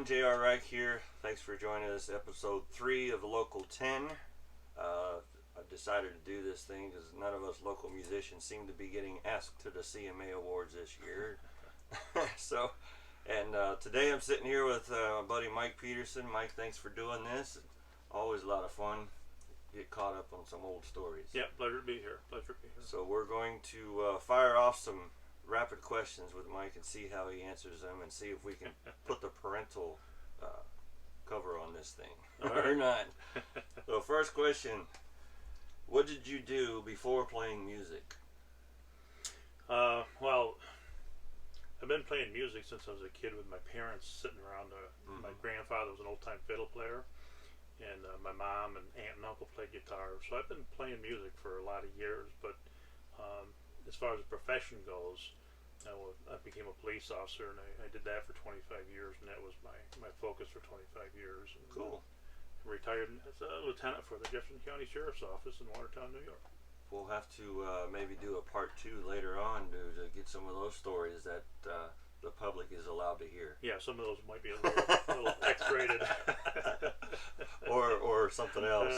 everyone, J.R. Reich here. Thanks for joining us, episode 3 of the Local 10. I decided to do this thing because none of us local musicians seem to be getting asked to the CMA Awards this year. Today I'm sitting here with my buddy Mike Peterson. Mike, thanks for doing this. Always a lot of fun. Get caught up on some old stories. Yeah, pleasure to be here. So we're going to fire off some rapid questions with Mike and see how he answers them and see if we can put the parental cover on this thing or not. So first question, what did you do before playing music? Well, I've been playing music since I was a kid with my parents sitting around. My grandfather was an old-time fiddle player, and my mom and aunt and uncle played guitar. So I've been playing music for a lot of years, but as far as the profession goes, I became a police officer, and I did that for 25 years, and that was my focus for 25 years. And, cool. Retired as a lieutenant for the Jefferson County Sheriff's Office in Watertown, New York. We'll have to maybe do a part 2 later on to get some of those stories that the public is allowed to hear. Yeah, some of those might be a little X-rated. or something else.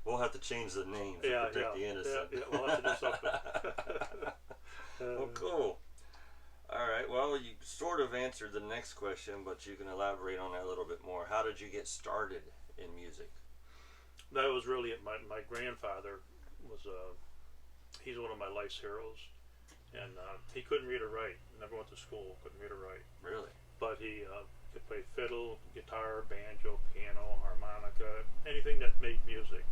We'll have to change the name to protect the innocent. Yeah, we'll have to do something. Well, cool. All right, well, you sort of answered the next question, but you can elaborate on that a little bit more. How did you get started in music? That was really it. My grandfather was he's one of my life's heroes, and he couldn't read or write. Never went to school, couldn't read or write. Really? But he could play fiddle, guitar, banjo, piano, harmonica, anything that made music.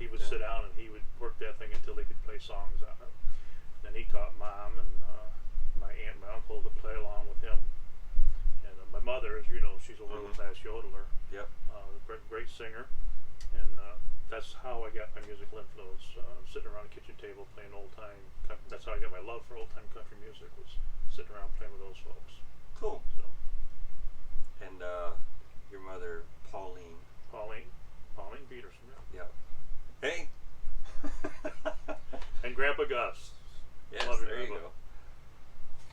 He would sit down and he would work that thing until he could play songs on it. Then he taught mom and my aunt and my uncle to play along with him. And my mother, as you know, she's a world-class yodeler. Yep. Great singer. And that's how I got my musical influence, sitting around a kitchen table playing old-time. That's how I got my love for old-time country music, was sitting around playing with those folks. Cool. So. And your mother, Pauline Peterson. Yeah. Hey. And Grandpa Gus. Yes, love there you go.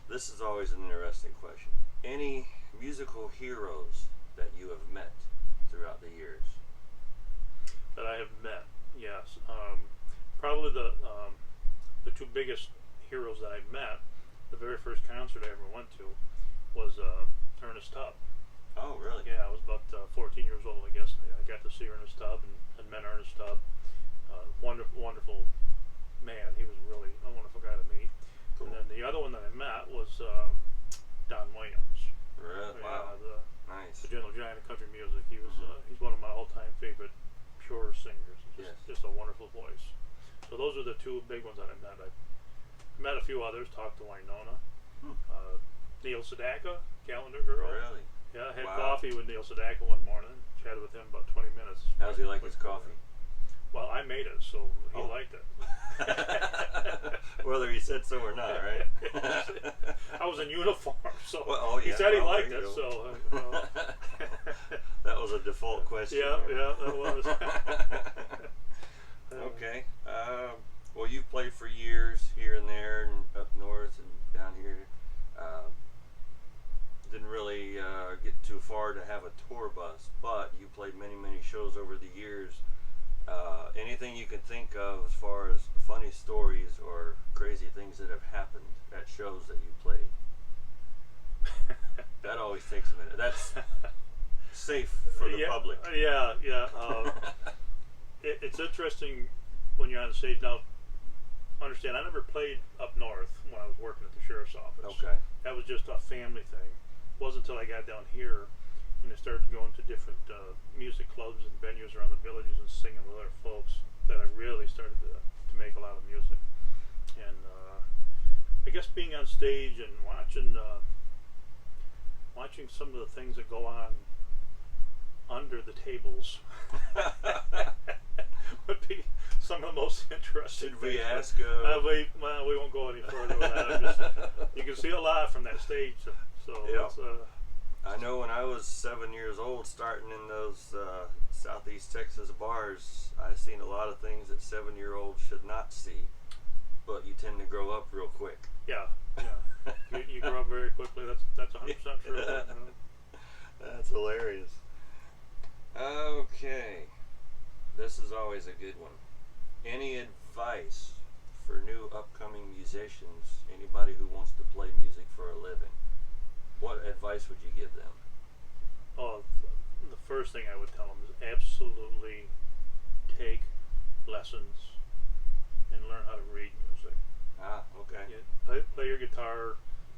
This is always an interesting question. Any musical heroes that you have met throughout the years? That I have met, yes. Probably the two biggest heroes that I met, the very first concert I ever went to was Ernest Tubb. Oh, really? Yeah, I was about 14 years old, I guess. I got to see Ernest Tubb and met Ernest Tubb. Wonderful man. He was really a wonderful guy to meet. Cool. And then the other one that I met was Don Williams. Really? Wow. Nice. The gentle giant of country music. He was he's one of my all-time favorite pure singers. Just a wonderful voice. So those are the two big ones that I met. I met a few others. Talked to Winona. Neil Sedaka, Calendar Girl. Really? Yeah, I had coffee with Neil Sedaka one morning. Chatted with him about 20 minutes. How's he like his coffee? Well, I made it, so he liked it. Whether he said so or not, right? I was in uniform, so he said he liked it. So that was a default question. Yeah, that was. Okay. Well, you've played for years here and there, and up north and down here. Didn't really get too far to have a tour bus, but you played many shows over the years. Anything you can think of as far as funny stories or crazy things that have happened at shows that you played? That always takes a minute. That's safe for the public. Yeah. It's interesting when you're on the stage. Now, understand, I never played up north when I was working at the sheriff's office. Okay. That was just a family thing. It wasn't until I got down here and I started going to different music clubs and venues around the villages and singing with other folks that I really started to make a lot of music. And I guess being on stage and watching some of the things that go on under the tables would be some of the most interesting. Should we things. ask? We won't go any further with that. You can see a lot from that stage. So yeah. It's, I know when I was 7 years old, starting in those Southeast Texas bars, I seen a lot of things that 7-year-olds should not see. But you tend to grow up real quick. Yeah. You grow up very quickly. That's 100% true. That's hilarious. Okay. This is always a good one. Any advice for new upcoming musicians, anybody who wants to play music for a living? What advice would you give them? Oh, the first thing I would tell them is absolutely take lessons and learn how to read music. Ah, okay. Play your guitar,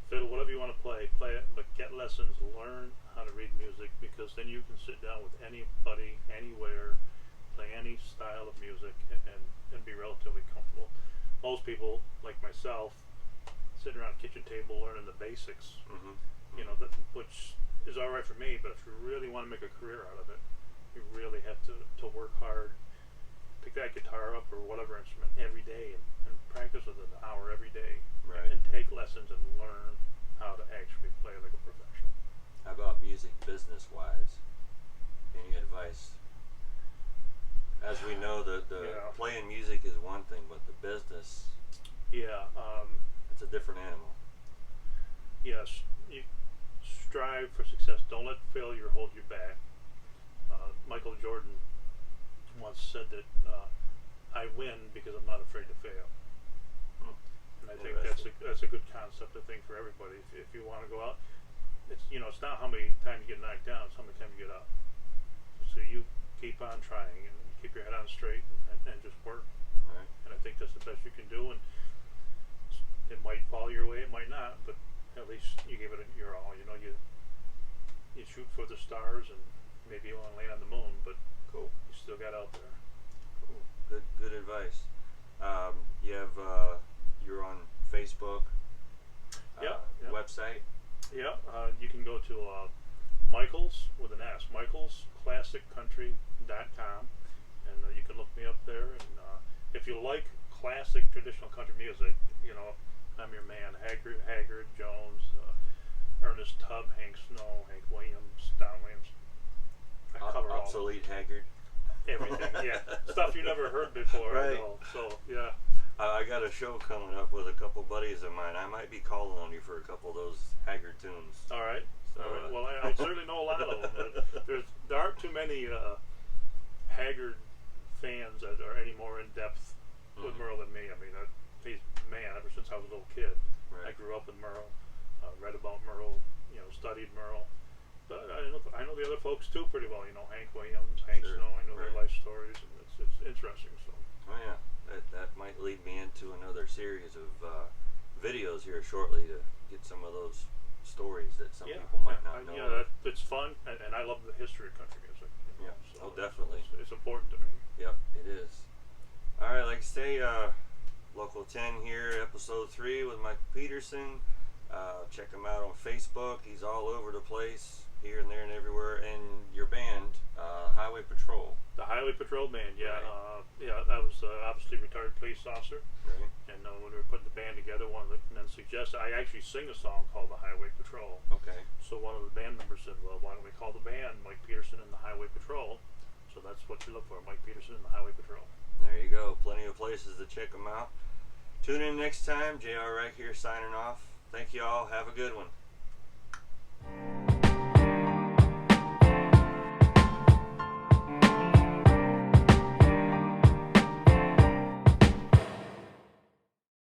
fiddle, whatever you want to play it, but get lessons, learn how to read music, because then you can sit down with anybody, anywhere, play any style of music, and be relatively comfortable. Most people, like myself, sit around a kitchen table learning the basics, which is all right for me, but if you really want to make a career out of it, you really have to work hard, pick that guitar up or whatever instrument every day and practice with it an hour every day. Right. And take lessons and learn how to actually play like a professional. How about music business wise? Any advice? As we know, the playing music is one thing, but the business, it's a different animal. Yes, you strive for success. Don't let failure hold you back. Michael Jordan once said that I win because I'm not afraid to fail. And I think that's a good concept, I think, for everybody. If you want to go out, it's not how many times you get knocked down, it's how many times you get up. So you keep on trying and keep your head on straight and just work. Right. And I think that's the best you can do. And it might fall your way, it might not, but at least you gave it your all. You shoot for the stars, and maybe you won't land on the moon, but cool. You still got out there. Cool. Good advice. You have you're on Facebook. Website. Yeah. You can go to Michaels with an S, michaelsclassiccountry.com, and you can look me up there. And if you like classic traditional country music, I'm your man. Haggard, Jones, Ernest Tubb, Hank Snow, Hank Williams, Don Williams. I cover all obsolete Haggard. Everything, yeah. Stuff you never heard before. Right. So, yeah. I got a show coming up with a couple buddies of mine. I might be calling on you for a couple of those Haggard tunes. All right. So, all right. Well, I certainly know a lot of them. There aren't too many Haggard fans that are any more in depth with Merle than me. I mean, ever since I was a little kid, right. I grew up with Merle, read about Merle, studied Merle. But I know the other folks too pretty well. Hank Williams, Hank Snow. I know their life stories, and it's interesting. So. Oh yeah, that might lead me into another series of videos here shortly to get some of those stories that some people might not know. Yeah, it's fun, and I love the history of country music. So definitely. It's important to me. Yep, it is. All right, like I say, Local 10 here, episode 3 with Mike Peterson. Check him out on Facebook. He's all over the place, here and there and everywhere. And your band, Highway Patrol. The Highway Patrol band, yeah. Right. I was obviously a retired police officer. Right. And when we were putting the band together, one of the men suggested, I actually sing a song called The Highway Patrol. Okay. So one of the band members said, well, why don't we call the band Mike Peterson and the Highway Patrol? So that's what you look for, Mike Peterson and the Highway Patrol. There you go. Plenty of places to check them out. Tune in next time. JR right here signing off. Thank you all. Have a good one.